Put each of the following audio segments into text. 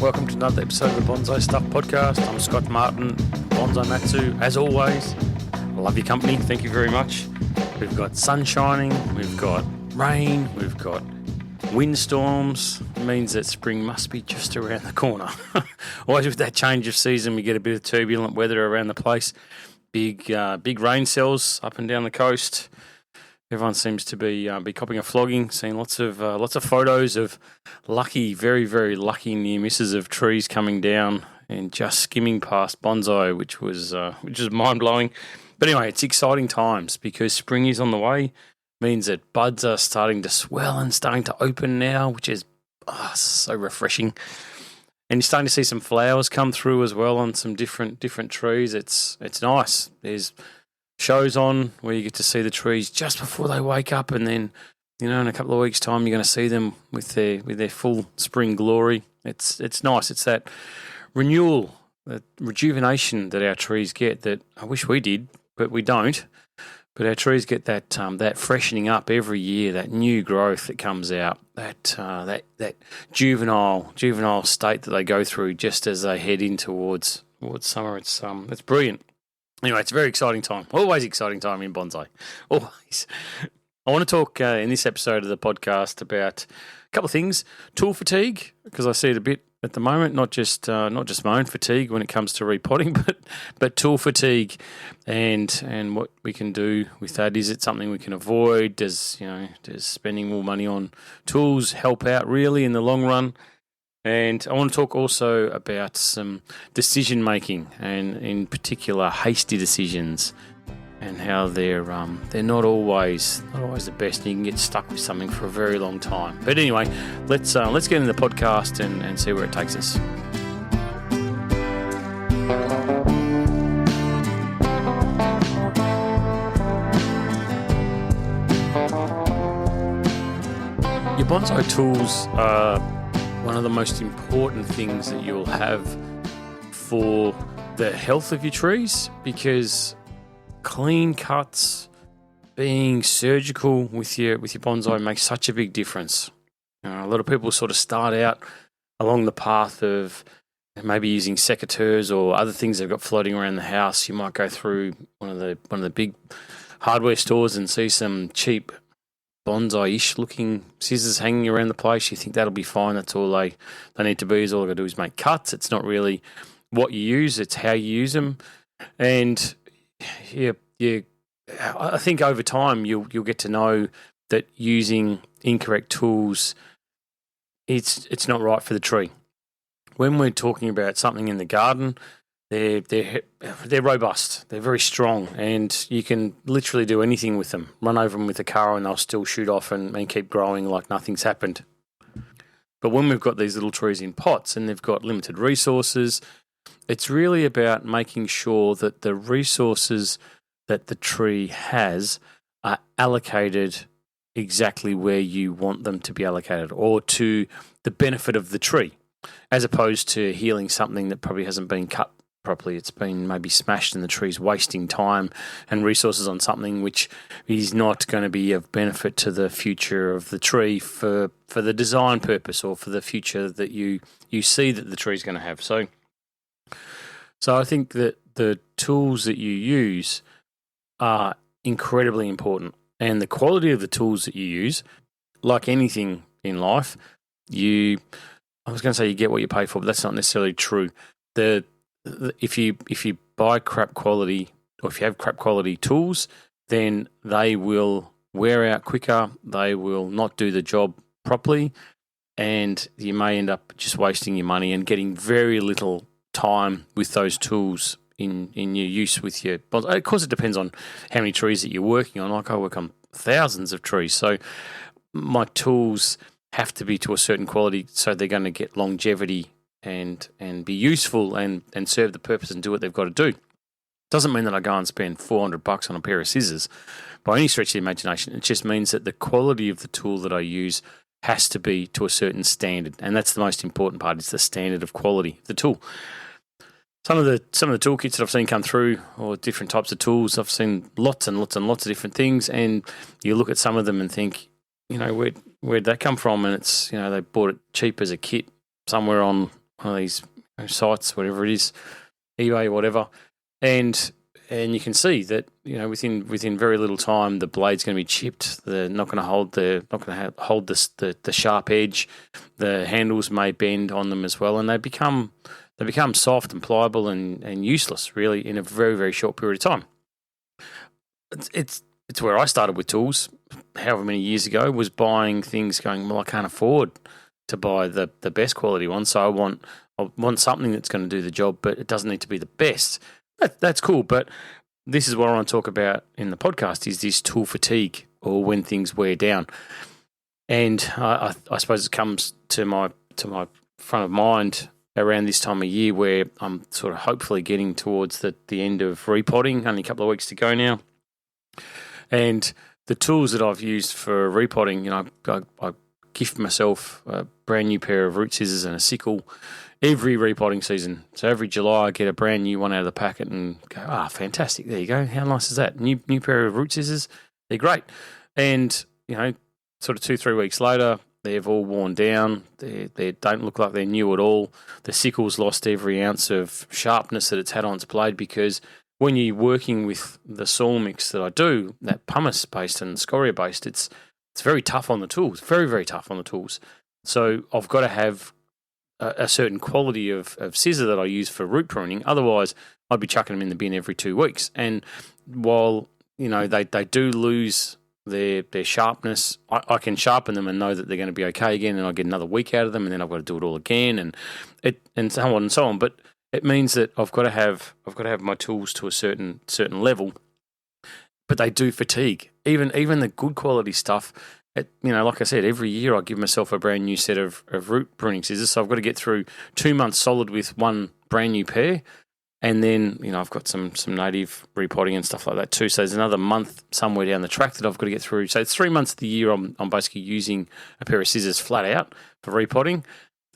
welcome to another episode of the Bonsai Stuff podcast. I'm Scott Martin, Bonsai Matsu. As always, I love your company. Thank you very much. We've got sun shining, we've got rain, we've got windstorms. It means that spring must be just around the corner. Always with that change of season, we get a bit of turbulent weather around the place. Big rain cells up and down the coast. Everyone seems to be copping a flogging. Seeing lots of photos of lucky, very very lucky near misses of trees coming down and just skimming past bonsai, which was mind blowing. But anyway, it's exciting times because spring is on the way. Means that buds are starting to swell and starting to open now, which is so refreshing. And you're starting to see some flowers come through as well on some different trees. It's nice. There's shows on where you get to see the trees just before they wake up, and then in a couple of weeks' time you're going to see them with their full spring glory. It's nice. It's that renewal, that rejuvenation that our trees get that I wish we did, but we don't. But our trees get that freshening up every year, that new growth that comes out, that juvenile state that they go through just as they head in towards summer. It's brilliant. Anyway, it's a very exciting time. Always exciting time in bonsai. Always. I want to talk in this episode of the podcast about a couple of things. Tool fatigue, because I see it a bit at the moment. Not just my own fatigue when it comes to repotting, but tool fatigue, and what we can do with that. Is it something we can avoid? Does spending more money on tools help out really in the long run? And I want to talk also about some decision making, and in particular hasty decisions, and how they're not always the best, and you can get stuck with something for a very long time. But anyway, let's get into the podcast and see where it takes us. Your bonsai tools are one of the most important things that you'll have for the health of your trees, because clean cuts, being surgical with your bonsai makes such a big difference. A lot of people sort of start out along the path of maybe using secateurs or other things they've got floating around the house. You might go through one of the big hardware stores and see some cheap bonsai-ish looking scissors hanging around the place. You think that'll be fine. That's all they need to be. Is all they've got to do is make cuts. It's not really what you use, it's how you use them. And I think over time you'll get to know that using incorrect tools, it's not right for the tree. When we're talking about something in the garden, they're robust. They're very strong, and you can literally do anything with them. Run over them with a car, and they'll still shoot off and keep growing like nothing's happened. But when we've got these little trees in pots and they've got limited resources, it's really about making sure that the resources that the tree has are allocated exactly where you want them to be allocated, or to the benefit of the tree, as opposed to healing something that probably hasn't been cut properly. It's been maybe smashed and the tree's wasting time and resources on something which is not going to be of benefit to the future of the tree for the design purpose, or for the future that you see that the tree's going to have. So I think that the tools that you use are incredibly important, and the quality of the tools that you use, like anything in life, I was going to say you get what you pay for, but that's not necessarily true. If you buy crap quality, or if you have crap quality tools, then they will wear out quicker, they will not do the job properly, and you may end up just wasting your money and getting very little time with those tools in your use with your bonsai. Of course, it depends on how many trees that you're working on. Like I work on thousands of trees, so my tools have to be to a certain quality, so they're going to get longevity and be useful and serve the purpose and do what they've got to do. Doesn't mean that I go and spend $400 on a pair of scissors by any stretch of the imagination. It just means that the quality of the tool that I use has to be to a certain standard, and that's the most important part. It's the standard of quality of the tool. Some of the toolkits that I've seen come through, or different types of tools, I've seen lots and lots and lots of different things, and you look at some of them and think, where'd that come from? And it's, they bought it cheap as a kit somewhere on one of these sites, whatever it is, eBay, whatever, and you can see that within very little time the blade's going to be chipped. They're not going to hold the sharp edge. The handles may bend on them as well, and they become soft and pliable and useless really in a very, very short period of time. It's where I started with tools, however many years ago, was buying things going, well, I can't afford to buy the best quality one, so I want something that's going to do the job, but it doesn't need to be the best. That's cool, but this is what I want to talk about in the podcast, is this tool fatigue, or when things wear down. And I suppose it comes to my front of mind around this time of year, where I'm sort of hopefully getting towards the end of repotting, only a couple of weeks to go now. And the tools that I've used for repotting, I gift myself a brand new pair of root scissors and a sickle every repotting season. So every July I get a brand new one out of the packet and go, fantastic, there you go. How nice is that? New pair of root scissors, they're great. And, sort of 2-3 weeks later, they've all worn down. They don't look like they're new at all. The sickle's lost every ounce of sharpness that it's had on its blade, because when you're working with the soil mix that I do, that pumice-based and scoria-based, it's very tough on the tools, very, very tough on the tools. So I've got to have a certain quality of scissor that I use for root pruning. Otherwise, I'd be chucking them in the bin every 2 weeks. And while, they do lose their sharpness, I can sharpen them and know that they're going to be okay again, and I get another week out of them, and then I've got to do it all again, and so on and so on. But it means that I've got to have my tools to a certain level, but they do fatigue. Even the good quality stuff. Like I said, every year I give myself a brand new set of root pruning scissors, so I've got to get through 2 months solid with one brand new pair, and then I've got some native repotting and stuff like that too. So there's another month somewhere down the track that I've got to get through. So it's 3 months of the year I'm basically using a pair of scissors flat out for repotting.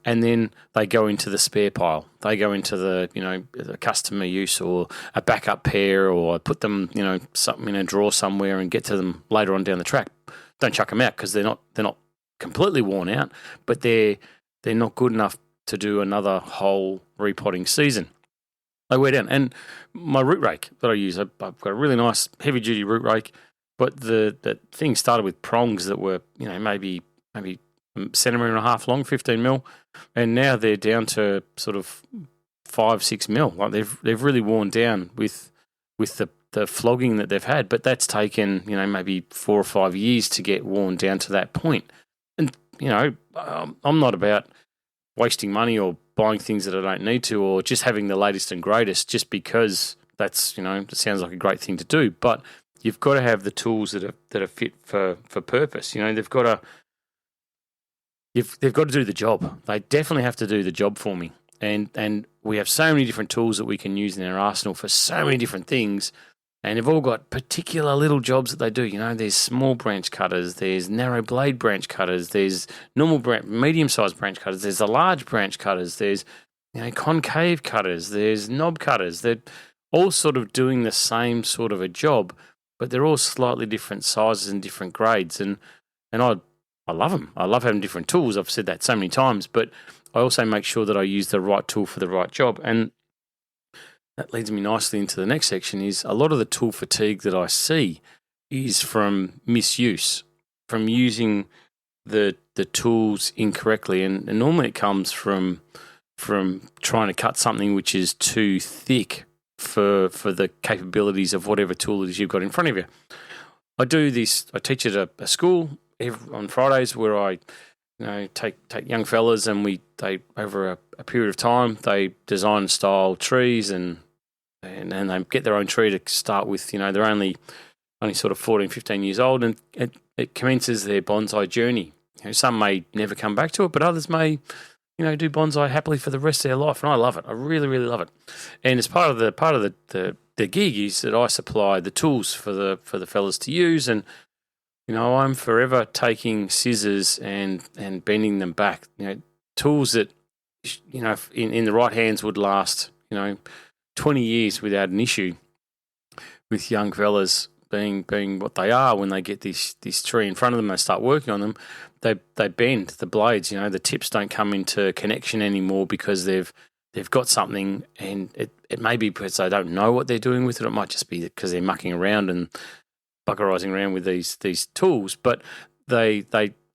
And then they go into the spare pile. They go into the customer use, or a backup pair, or I put them, something in a drawer somewhere and get to them later on down the track. Don't chuck them out because they're not completely worn out, but they're not good enough to do another whole repotting season. They wear down. And my root rake that I use, I've got a really nice heavy duty root rake, but the thing started with prongs that were maybe centimetre and a half long, 15 mil, and now they're down to sort of 5-6 mil. Like they've really worn down with the flogging that they've had, but that's taken maybe 4 or 5 years to get worn down to that point. And I'm not about wasting money or buying things that I don't need to, or just having the latest and greatest just because that's it sounds like a great thing to do. But you've got to have the tools that are fit for purpose. They've got to do the job. They definitely have to do the job for me. And we have so many different tools that we can use in our arsenal for so many different things. And they've all got particular little jobs that they do. There's small branch cutters, there's narrow blade branch cutters, there's medium-sized branch cutters, there's the large branch cutters, there's concave cutters, there's knob cutters. They're all sort of doing the same sort of a job, but they're all slightly different sizes and different grades. And I love them. I love having different tools. I've said that so many times, but I also make sure that I use the right tool for the right job. And that leads me nicely into the next section, is a lot of the tool fatigue that I see is from misuse, from using the tools incorrectly. And normally it comes from trying to cut something which is too thick for the capabilities of whatever tool it is you've got in front of you. I do this, I teach at a school on Fridays where I take young fellas, and they over a period of time they design and style trees and they get their own tree to start with. They're only sort of 14, 15 years old, and it commences their bonsai journey. Some may never come back to it, but others may do bonsai happily for the rest of their life, and I love it. I really, really love it. And as part of the gig is that I supply the tools for the fellas to use, and I'm forever taking scissors and bending them back. Tools that in the right hands would last 20 years without an issue. With young fellas being what they are, when they get this tree in front of them, they start working on them, they bend the blades. The tips don't come into connection anymore because they've got something, and it may be because they don't know what they're doing with it. It might just be because they're mucking around and buggerizing around with these tools, but they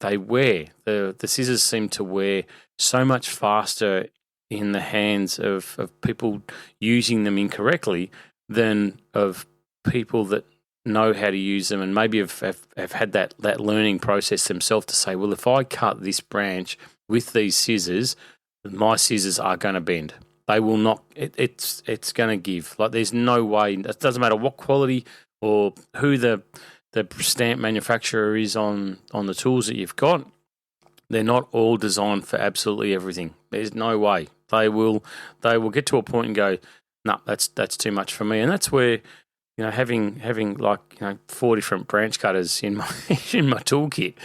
wear. The scissors seem to wear so much faster in the hands of people using them incorrectly than of people that know how to use them and maybe have had that learning process themselves to say, well, if I cut this branch with these scissors, my scissors are going to bend. They will not. It's going to give. Like, there's no way. It doesn't matter what quality or who the stamp manufacturer is on the tools that you've got. They're not all designed for absolutely everything. There's no way. They will get to a point and go, no, that's too much for me. And that's where, having 4 different branch cutters in my toolkit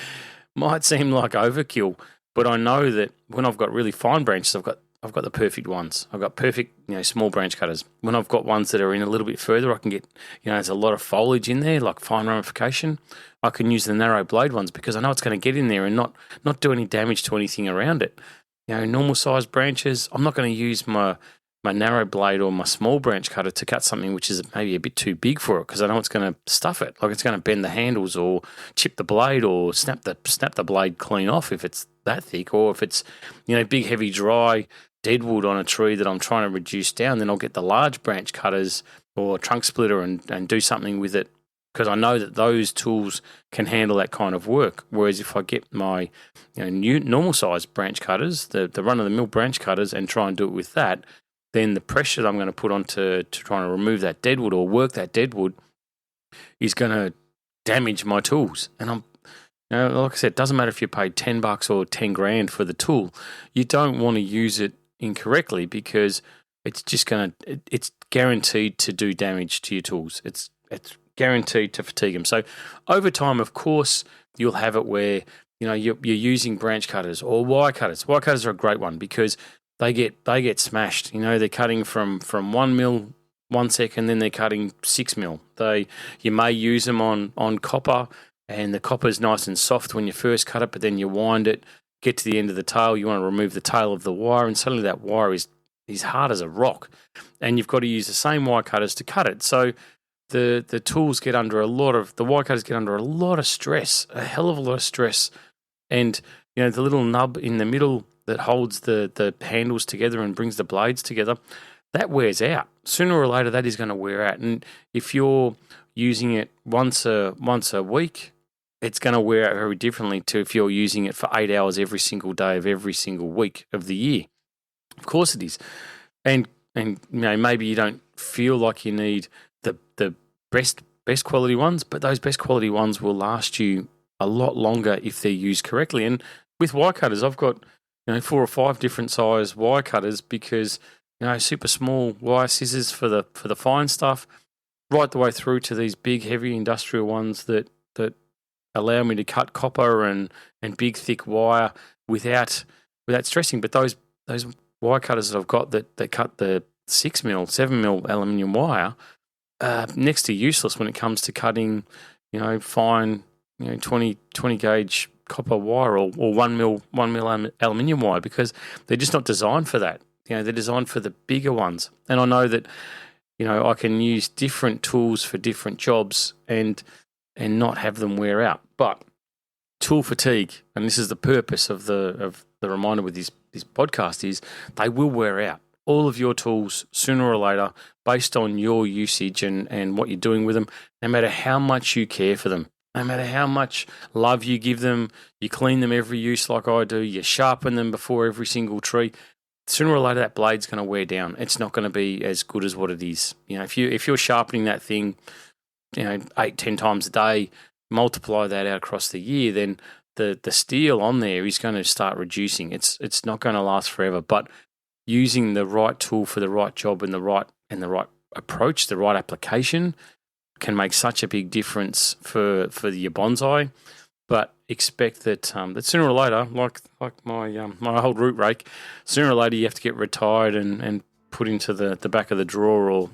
might seem like overkill. But I know that when I've got really fine branches, I've got the perfect ones. I've got perfect, small branch cutters. When I've got ones that are in a little bit further, I can get, there's a lot of foliage in there, like fine ramification. I can use the narrow blade ones because I know it's going to get in there and not do any damage to anything around it. Normal sized branches, I'm not going to use my narrow blade or my small branch cutter to cut something which is maybe a bit too big for it, because I know it's going to stuff it. Like, it's going to bend the handles or chip the blade or snap the blade clean off if it's that thick, or if it's, big, heavy, dry deadwood on a tree that I'm trying to reduce down, then I'll get the large branch cutters or trunk splitter and do something with it, because I know that those tools can handle that kind of work. Whereas if I get my new normal size branch cutters, the run-of-the-mill branch cutters, and try and do it with that, then the pressure that I'm going to put on to try and remove that deadwood or work that deadwood is going to damage my tools. And I'm, like I said, it doesn't matter if you paid $10 or 10 grand for the tool. You don't want to use it incorrectly, because it's just it's guaranteed to do damage to your tools. It's guaranteed to fatigue them. So over time, of course, you'll have it where you're using branch cutters or wire cutters. Wire cutters are a great one because they get smashed. They're cutting from 1 mil 1 second, then they're cutting 6 mil. You may use them on copper, and the copper's nice and soft when you first cut it, but then you wind it, get to the end of the tail, you want to remove the tail of the wire, and suddenly that wire is hard as a rock, and you've got to use the same wire cutters to cut it. So the tools get under the wire cutters get under a lot of stress, a hell of a lot of stress, and the little nub in the middle that holds the handles together and brings the blades together, that wears out. Sooner or later, that is going to wear out. And if you're using it once a week, it's going to wear out very differently to if you're using it for 8 hours every single day of every single week of the year. Of course it is. And maybe you don't feel like you need the best quality ones, but those best quality ones will last you a lot longer if they're used correctly. And with wire cutters, I've got 4 or 5 different size wire cutters, because super small wire scissors for the fine stuff, right the way through to these big, heavy industrial ones that allow me to cut copper and big, thick wire without stressing. But those wire cutters that I've got that cut the 6 mil, 7 mil aluminium wire, next to useless when it comes to cutting, fine, 20 gauge copper wire or 1 mil aluminium wire, because they're just not designed for that. They're designed for the bigger ones. And I know that, I can use different tools for different jobs and not have them wear out. But tool fatigue, and this is the purpose of the reminder with this podcast, is they will wear out. All of your tools, sooner or later, based on your usage and what you're doing with them, no matter how much you care for them, no matter how much love you give them, you clean them every use like I do, you sharpen them before every single tree, sooner or later that blade's going to wear down. It's not going to be as good as what it is. If you're sharpening that thing, 8-10 times a day, multiply that out across the year, then the steel on there is going to start reducing. It's not going to last forever. But using the right tool for the right job and the right approach, the right application, can make such a big difference for your bonsai. But expect that sooner or later, like my old root rake, sooner or later you have to get retired and put into the back of the drawer, or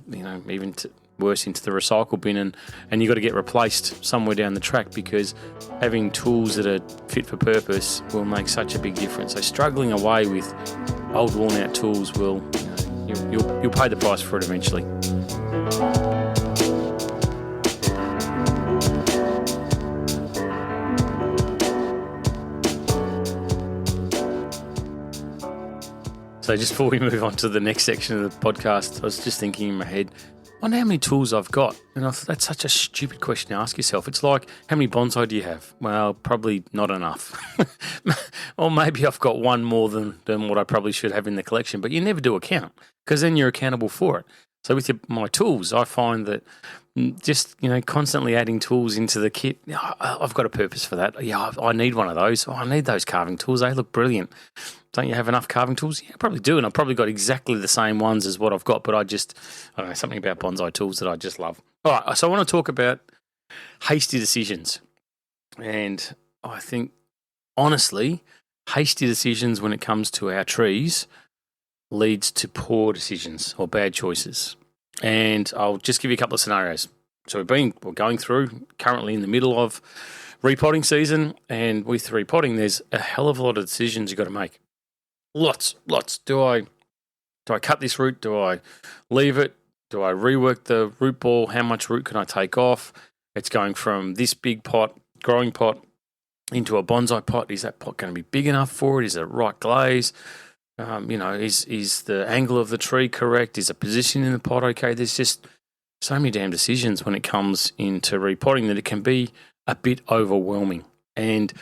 even worse, into the recycle bin, and you've got to get replaced somewhere down the track, because having tools that are fit for purpose will make such a big difference. So struggling away with old worn out tools will, you'll pay the price for it eventually. So just before we move on to the next section of the podcast, I was just thinking in my head, I wonder how many tools I've got. And I thought that's such a stupid question to ask yourself. It's like, how many bonsai do you have? Well, probably not enough. Or maybe I've got one more than what I probably should have in the collection. But you never do a count, because then you're accountable for it. So with my tools, I find that just, constantly adding tools into the kit, I've got a purpose for that. Yeah, I need one of those. I need those carving tools. They look brilliant. Don't you have enough carving tools? Yeah, I probably do, and I've probably got exactly the same ones as what I've got, but I don't know, something about bonsai tools that I just love. All right, so I want to talk about hasty decisions. And I think, honestly, hasty decisions when it comes to our trees leads to poor decisions or bad choices. And I'll just give you a couple of scenarios. So we're going through, currently in the middle of repotting season, and with repotting, there's a hell of a lot of decisions you've got to make. Lots. Do I cut this root? Do I leave it? Do I rework the root ball? How much root can I take off? It's going from this big pot, growing pot, into a bonsai pot. Is that pot going to be big enough for it? Is it right glaze? Is the angle of the tree correct? Is the position in the pot okay? There's just so many damn decisions when it comes into repotting that it can be a bit overwhelming. And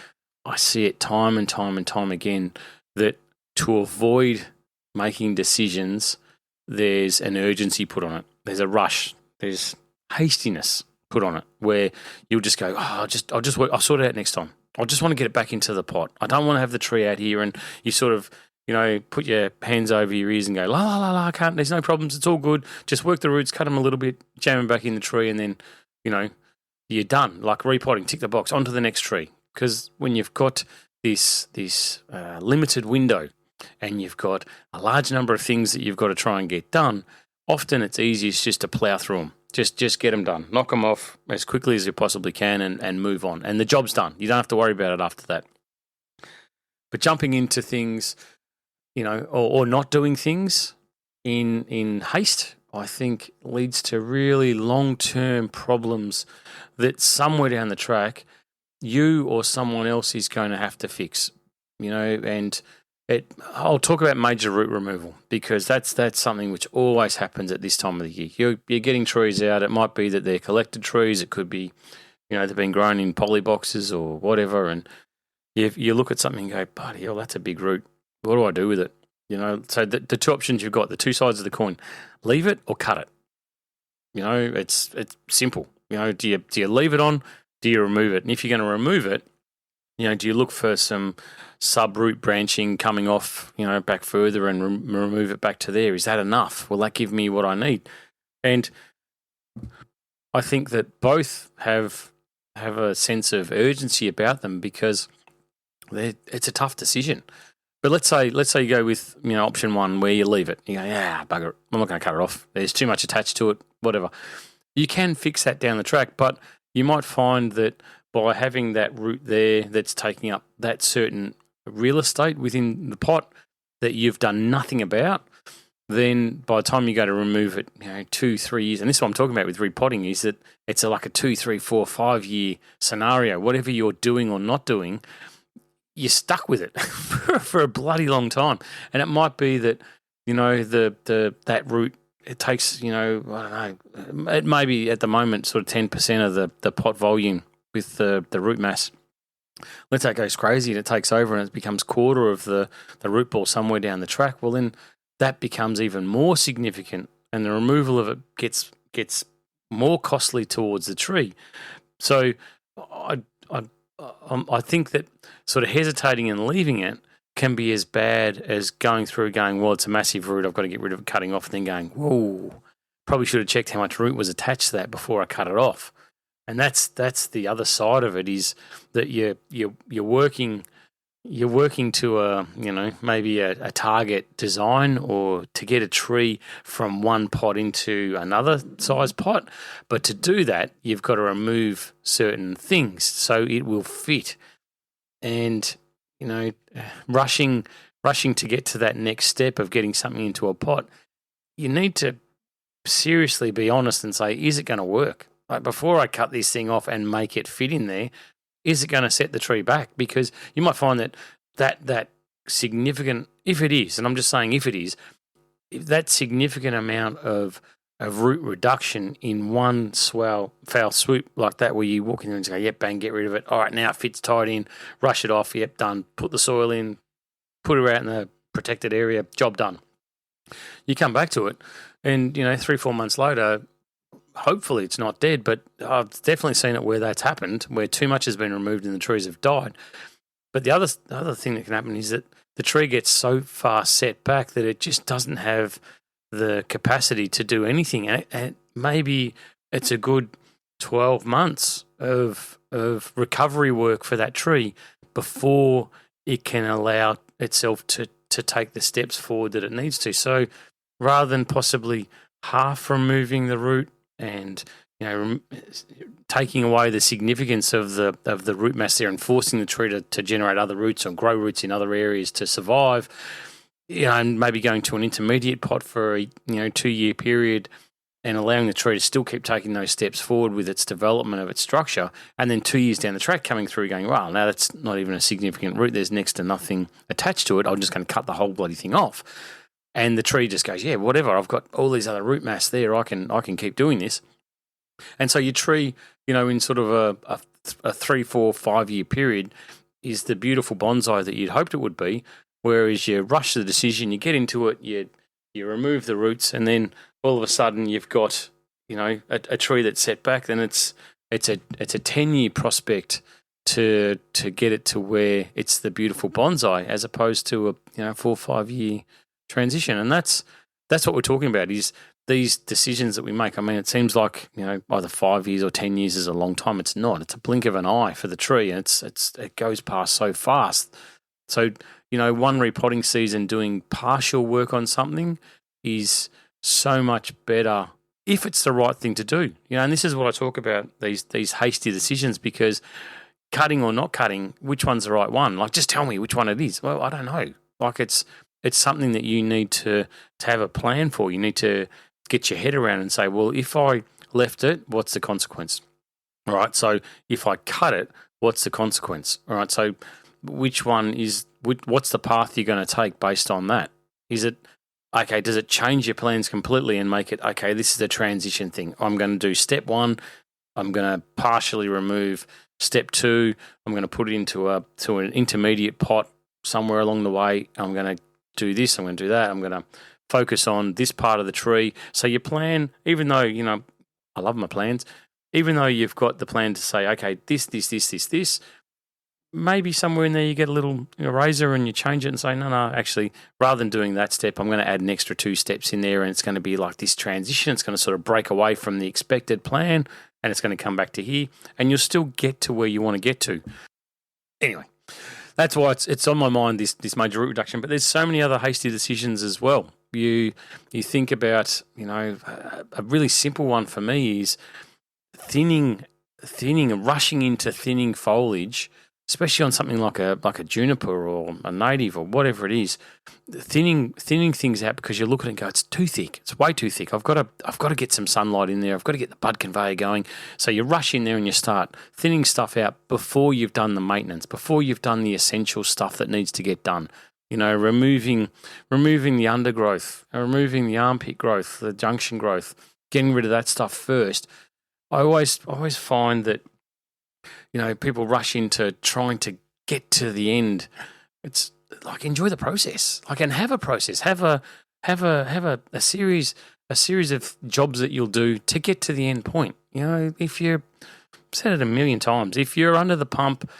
I see it time and time again that to avoid making decisions, there's an urgency put on it. There's a rush. There's hastiness put on it, where you'll just go, I'll just work. I'll sort it out next time. I just want to get it back into the pot. I don't want to have the tree out here, and you sort of, put your hands over your ears and go, la, la, la, la, I can't, there's no problems, it's all good. Just work the roots, cut them a little bit, jam them back in the tree, and then, you're done. Like repotting, tick the box, on to the next tree. Because when you've got this limited window and you've got a large number of things that you've got to try and get done, often it's easiest just to plough through them. Just get them done. Knock them off as quickly as you possibly can and move on. And the job's done. You don't have to worry about it after that. But jumping into things, or not doing things in haste, I think leads to really long-term problems that somewhere down the track, you or someone else is going to have to fix, and I'll talk about major root removal, because that's something which always happens at this time of the year. You're getting trees out. It might be that they're collected trees. It could be, they've been grown in poly boxes or whatever, and you look at something and go, buddy, that's a big root. What do I do with it? So the two options you've got, the two sides of the coin, leave it or cut it. It's simple. Do you leave it on? Do you remove it? And if you're going to remove it, do you look for some sub-root branching coming off, back further and remove it back to there? Is that enough? Will that give me what I need? And I think that both have a sense of urgency about them, because it's a tough decision. But let's say you go with option one, where you leave it. You go, bugger it. I'm not going to cut it off. There's too much attached to it. Whatever. You can fix that down the track, but you might find that by having that root there that's taking up that certain real estate within the pot that you've done nothing about, then by the time you go to remove it, 2-3 years, and this is what I'm talking about with repotting, is that it's like a 2, 3, 4, 5 year scenario. Whatever you're doing or not doing, you're stuck with it for a bloody long time. And it might be that, that root, it takes, I don't know, it may be at the moment sort of 10% of the pot volume with the root mass. Let's say it goes crazy and it takes over and it becomes quarter of the root ball somewhere down the track. Well, then that becomes even more significant, and the removal of it gets more costly towards the tree. So I think that sort of hesitating and leaving it can be as bad as going through going, well, it's a massive root, I've got to get rid of it, cutting off, and then going, whoa, probably should have checked how much root was attached to that before I cut it off. And that's the other side of it, is that you're working you're working to maybe a target design, or to get a tree from one pot into another size pot. But to do that, you've got to remove certain things so it will fit. And, rushing to get to that next step of getting something into a pot, you need to seriously be honest and say, is it going to work? Like, before I cut this thing off and make it fit in there, is it going to set the tree back? Because you might find that significant, if it is, and I'm just saying if it is, if that significant amount of root reduction in one foul swoop like that, where you walk in there and go, yep, bang, get rid of it. All right, now it fits tight in, rush it off, yep, done. Put the soil in, put it out in the protected area, job done. You come back to it, and 3-4 months later, hopefully it's not dead, but I've definitely seen it where that's happened, where too much has been removed and the trees have died. But the other thing that can happen is that the tree gets so far set back that it just doesn't have the capacity to do anything. And maybe it's a good 12 months of recovery work for that tree before it can allow itself to take the steps forward that it needs to. So rather than possibly half removing the root and taking away the significance of the root mass there and forcing the tree to generate other roots or grow roots in other areas to survive, and maybe going to an intermediate pot for a 2-year period and allowing the tree to still keep taking those steps forward with its development of its structure, and then 2 years down the track coming through going, wow, now that's not even a significant root, there's next to nothing attached to it, I'm just going to cut the whole bloody thing off. And the tree just goes, yeah, whatever, I've got all these other root mass there, I can keep doing this. And so your tree, in sort of a 3, 4, 5 year period, is the beautiful bonsai that you'd hoped it would be. Whereas you rush the decision, you get into it, you remove the roots, and then all of a sudden you've got a tree that's set back. Then it's a 10-year prospect to get it to where it's the beautiful bonsai, as opposed to a 4 or 5 year transition. And that's what we're talking about, is these decisions that we make. I mean, it seems like either 5 years or 10 years is a long time. It's not. It's a blink of an eye for the tree, and it goes past so fast. So one repotting season doing partial work on something is so much better if it's the right thing to do. And this is what I talk about, these hasty decisions, because cutting or not cutting, which one's the right one? Like, just tell me which one it is. Well, I don't know. Like, it's something that you need to have a plan for. You need to get your head around and say, well, if I left it, what's the consequence? All right, so if I cut it, what's the consequence? All right, so which one is, what's the path you're going to take based on that? Is it, okay, does it change your plans completely and make it, okay, this is a transition thing. I'm going to do step 1, I'm going to partially remove. Step 2, I'm going to put it into an intermediate pot somewhere along the way. I'm going to do this, I'm going to do that. I'm going to focus on this part of the tree. So your plan, even though, I love my plans, even though you've got the plan to say, okay, this, maybe somewhere in there you get a little eraser and you change it and say, no, actually, rather than doing that step, I'm going to add an extra 2 steps in there, and it's going to be like this transition. It's going to sort of break away from the expected plan, and it's going to come back to here, and you'll still get to where you want to get to. Anyway, that's why it's on my mind, this major root reduction. But there's so many other hasty decisions as well. You think about, a really simple one for me is thinning and rushing into thinning foliage, especially on something like a juniper or a native or whatever it is. Thinning things out because you look at it and go, it's too thick. It's way too thick. I've got to get some sunlight in there. I've got to get the bud conveyor going. So you rush in there and you start thinning stuff out before you've done the maintenance, before you've done the essential stuff that needs to get done. Removing the undergrowth, removing the armpit growth, the junction growth, getting rid of that stuff first. I always find that people rush into trying to get to the end. It's like, enjoy the process, and have a process, have a series of jobs that you'll do to get to the end point. If you're, said it a million times, if you're under the pump,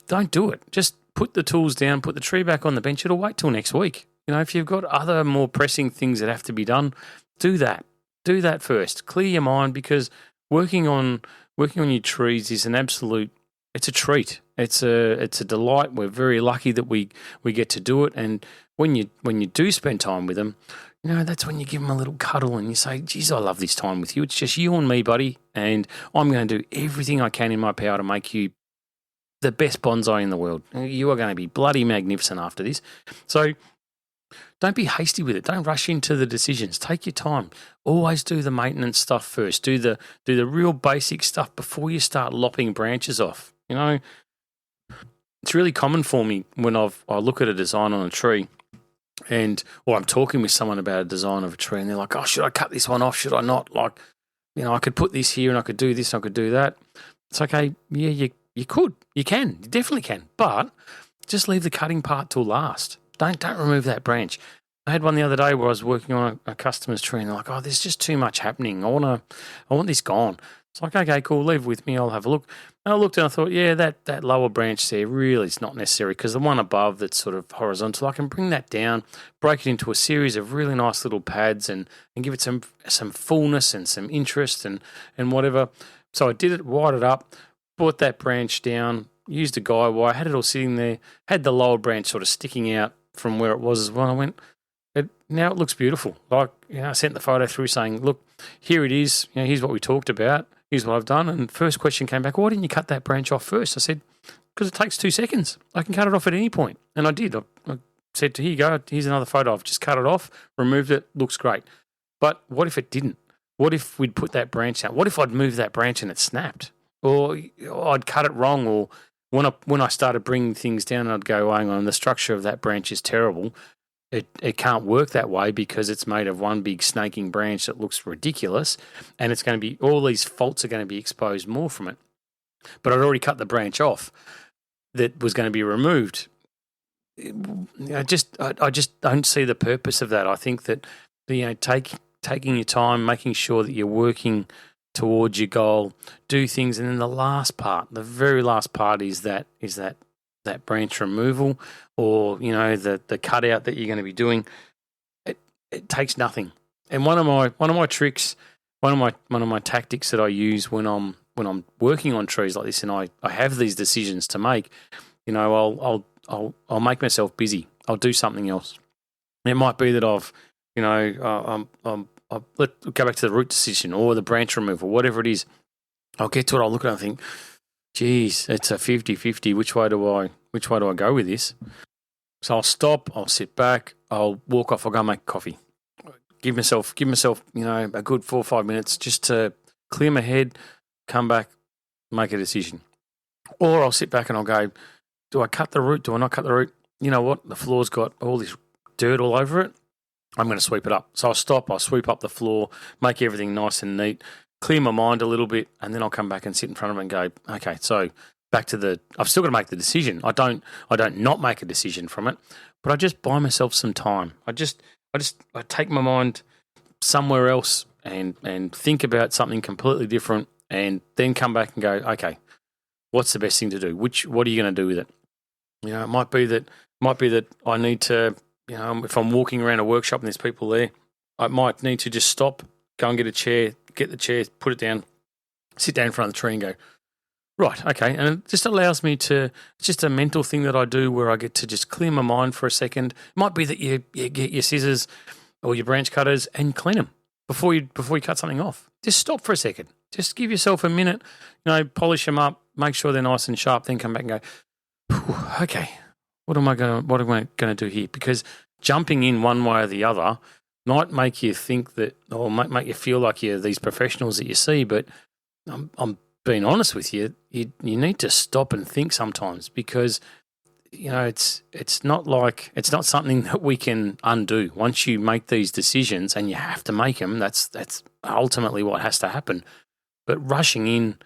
don't do it. Just put the tools down, put the tree back on the bench. It'll wait till next week. If you've got other more pressing things that have to be done, do that. Do that first. Clear your mind, because working on your trees is it's a treat. It's a delight. We're very lucky that we get to do it. And when you do spend time with them, that's when you give them a little cuddle and you say, geez, I love this time with you. It's just you and me, buddy, and I'm going to do everything I can in my power to make you the best bonsai in the world. You are going to be bloody magnificent after this. So don't be hasty with it. Don't rush into the decisions. Take your time. Always do the maintenance stuff first. Do the real basic stuff before you start lopping branches off. It's really common for me when I look at a design on a tree, or I'm talking with someone about a design of a tree, and they're like, "Oh, should I cut this one off? Should I not? Like, I could put this here, and I could do this, and I could do that." It's okay. Yeah, you could. You can. You definitely can. But just leave the cutting part till last. Don't remove that branch. I had one the other day where I was working on a customer's tree, and they're like, "Oh, there's just too much happening. I want this gone." It's like, okay, cool, leave it with me. I'll have a look. And I looked and I thought, yeah, that lower branch there really is not necessary, because the one above that's sort of horizontal, I can bring that down, break it into a series of really nice little pads and give it some fullness and some interest and whatever. So I did it, wired it up, brought that branch down, used a guy wire, had it all sitting there, had the lower branch sort of sticking out from where it was as well. I went, now it looks beautiful. Like, I sent the photo through saying, look, here it is. Here's what we talked about. Here's what I've done. And the first question came back, why didn't you cut that branch off first? I said, because it takes 2 seconds. I can cut it off at any point. And I did. I said, here you go. Here's another photo. I've just cut it off, removed it. Looks great. But what if it didn't? What if we'd put that branch out? What if I'd moved that branch and it snapped? Or I'd cut it wrong? Or when I started bringing things down, I'd go, hang on, the structure of that branch is terrible. It can't work that way because it's made of one big snaking branch that looks ridiculous, and it's going to be, all these faults are going to be exposed more from it. But I'd already cut the branch off that was going to be removed. I just don't see the purpose of that. I think that taking your time, making sure that you're working towards your goal, do things, and then the very last part is that branch removal, or the cutout that you're going to be doing. It takes nothing. And one of my tricks, one of my tactics that I use when I'm working on trees like this, and I have these decisions to make, I'll make myself busy. I'll do something else. It might be that I'll go back to the root decision or the branch removal, whatever it is. I'll get to it. I'll look at it and think, geez, it's a 50-50. Which way do I go with this? So I'll stop, I'll sit back, I'll walk off, I'll go make coffee. Give myself, a good 4 or 5 minutes just to clear my head, come back, make a decision. Or I'll sit back and I'll go, do I cut the root? Do I not cut the root? You know what? The floor's got all this dirt all over it. I'm going to sweep it up. So I'll stop, I'll sweep up the floor, make everything nice and neat, clear my mind a little bit, and then I'll come back and sit in front of it and go, okay, so back to I've still got to make the decision. I don't not make a decision from it, but I just buy myself some time. I take my mind somewhere else and think about something completely different, and then come back and go, okay, what's the best thing to do? What are you going to do with it? It might be that I need to, if I'm walking around a workshop and there's people there, I might need to just stop, go and get a chair, get the chair, put it down, sit down in front of the tree and go, right, okay. And it just allows me to, it's just a mental thing that I do where I get to just clear my mind for a second. It might be that you get your scissors or your branch cutters and clean them before you cut something off. Just stop for a second. Just give yourself a minute, polish them up, make sure they're nice and sharp, then come back and go, okay, what am I going to do here? Because jumping in one way or the other might make you think that, or might make you feel like you're these professionals that you see, but I'm being honest with you, you need to stop and think sometimes, because it's not something that we can undo. Once you make these decisions, and you have to make them, that's ultimately what has to happen. But rushing in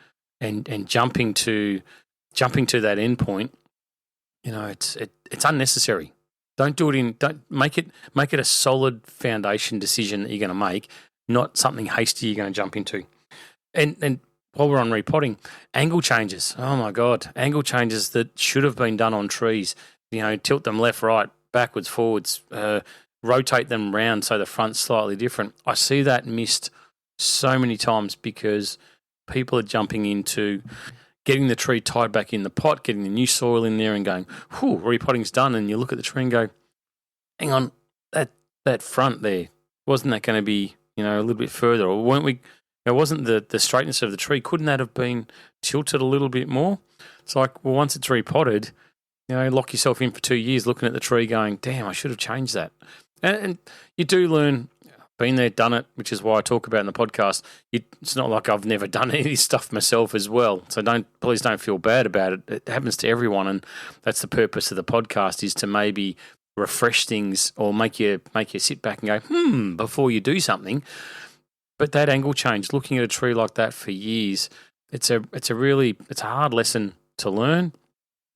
and jumping to that end point, it's unnecessary. Don't make it a solid foundation decision that you're going to make, not something hasty you're going to jump into. And while we're on repotting, angle changes. Oh my God, angle changes that should have been done on trees. Tilt them left, right, backwards, forwards, rotate them round so the front's slightly different. I see that missed so many times because people are jumping into getting the tree tied back in the pot, getting the new soil in there and going, whew, repotting's done. And you look at the tree and go, hang on, that front there, wasn't that going to be, a little bit further? Or weren't we, wasn't the straightness of the tree, couldn't that have been tilted a little bit more? It's like, well, once it's repotted, lock yourself in for 2 years looking at the tree going, damn, I should have changed that. And you do learn, been there, done it, which is why I talk about in the podcast. It's not like I've never done any of this stuff myself as well. So please don't feel bad about it. It happens to everyone, and that's the purpose of the podcast, is to maybe refresh things or make you sit back and go, before you do something. But that angle change, looking at a tree like that for years, it's a hard lesson to learn.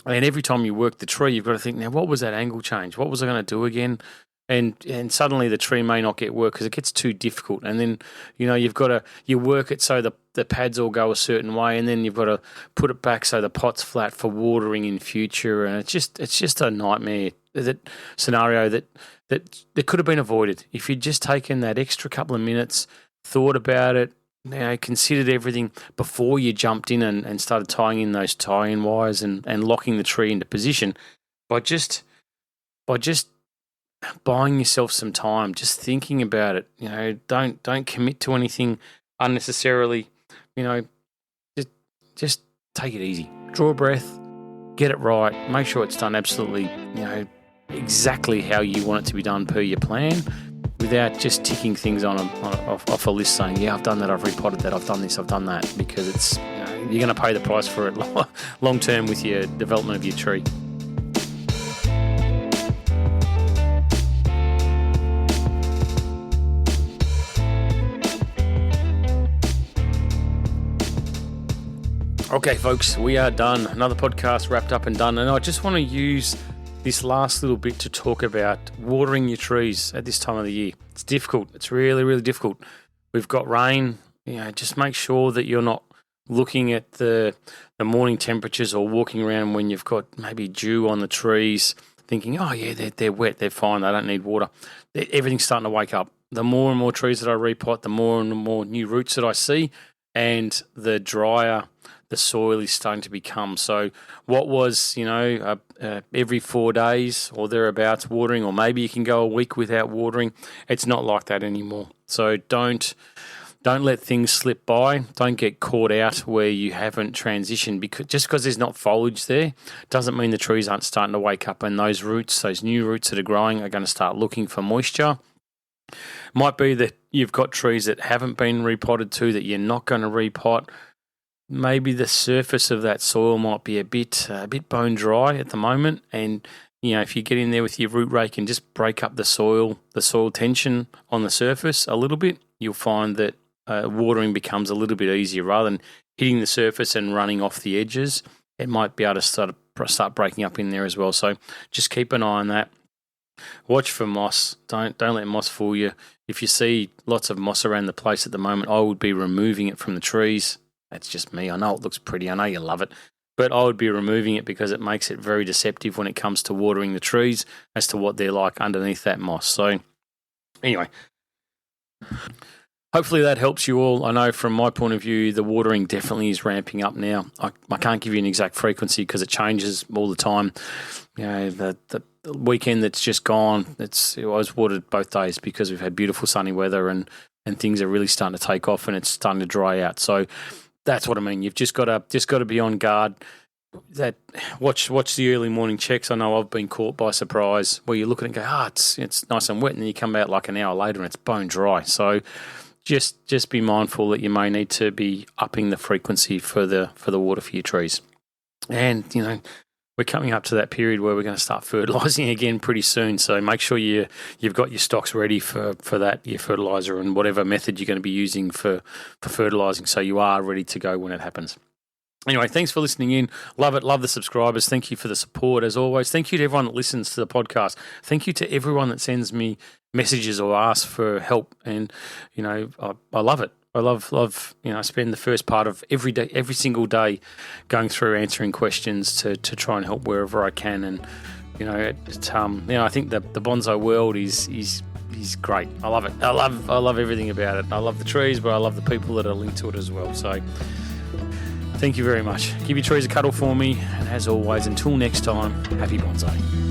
And every time you work the tree, you've got to think, now, what was that angle change? What was I going to do again? And suddenly the tree may not get work because it gets too difficult. And then, you've got to, you work it so the pads all go a certain way, and then you've got to put it back so the pot's flat for watering in future. And it's just a nightmare, that scenario that could have been avoided if you'd just taken that extra couple of minutes, thought about it, considered everything before you jumped in and started tying in those tie-in wires and locking the tree into position. By just buying yourself some time, just thinking about it. Don't commit to anything unnecessarily. Just take it easy. Draw a breath, get it right, make sure it's done absolutely, exactly how you want it to be done per your plan, without just ticking things off a list saying, yeah, I've done that, I've repotted that, I've done this, I've done that, because it's you're going to pay the price for it long term with your development of your tree. Okay, folks, we are done. Another podcast wrapped up and done. And I just want to use this last little bit to talk about watering your trees at this time of the year. It's difficult. It's really, really difficult. We've got rain. Just make sure that you're not looking at the morning temperatures or walking around when you've got maybe dew on the trees, thinking, oh, yeah, they're wet, they're fine, they don't need water. Everything's starting to wake up. The more and more trees that I repot, the more and more new roots that I see, and the drier the soil is starting to become. So what was, every 4 days or thereabouts watering, or maybe you can go a week without watering, it's not like that anymore. So don't let things slip by. Don't get caught out where you haven't transitioned, because there's not foliage there doesn't mean the trees aren't starting to wake up, and those roots, those new roots that are growing, are going to start looking for moisture. Might be that you've got trees that haven't been repotted to, that you're not going to repot. Maybe the surface of that soil might be a bit bone dry at the moment, and if you get in there with your root rake and just break up the soil tension on the surface a little bit, you'll find that watering becomes a little bit easier. Rather than hitting the surface and running off the edges, it might be able to start breaking up in there as well. So just keep an eye on that. Watch for moss. Don't let moss fool you. If you see lots of moss around the place at the moment, I would be removing it from the trees. That's just me. I know it looks pretty. I know you love it. But I would be removing it because it makes it very deceptive when it comes to watering the trees as to what they're like underneath that moss. So anyway, hopefully that helps you all. I know from my point of view, the watering definitely is ramping up now. I can't give you an exact frequency because it changes all the time. The weekend that's just gone, I was watered both days because we've had beautiful sunny weather and things are really starting to take off and it's starting to dry out. So that's what I mean. You've just got to be on guard. Watch the early morning checks. I know I've been caught by surprise where you look at it and go, it's nice and wet, and then you come out like an hour later and it's bone dry. So just be mindful that you may need to be upping the frequency for the water for your trees. And we're coming up to that period where we're going to start fertilising again pretty soon. So make sure you've got your stocks ready for that, your fertiliser and whatever method you're going to be using for fertilising, so you are ready to go when it happens. Anyway, thanks for listening in. Love it. Love the subscribers. Thank you for the support as always. Thank you to everyone that listens to the podcast. Thank you to everyone that sends me messages or asks for help. And, I love it. I love, I spend the first part of every single day going through answering questions to try and help wherever I can. And, I think the bonsai world is great. I love it. I love everything about it. I love the trees, but I love the people that are linked to it as well. So Thank you very much. Give your trees a cuddle for me. And as always, until next time, happy bonsai.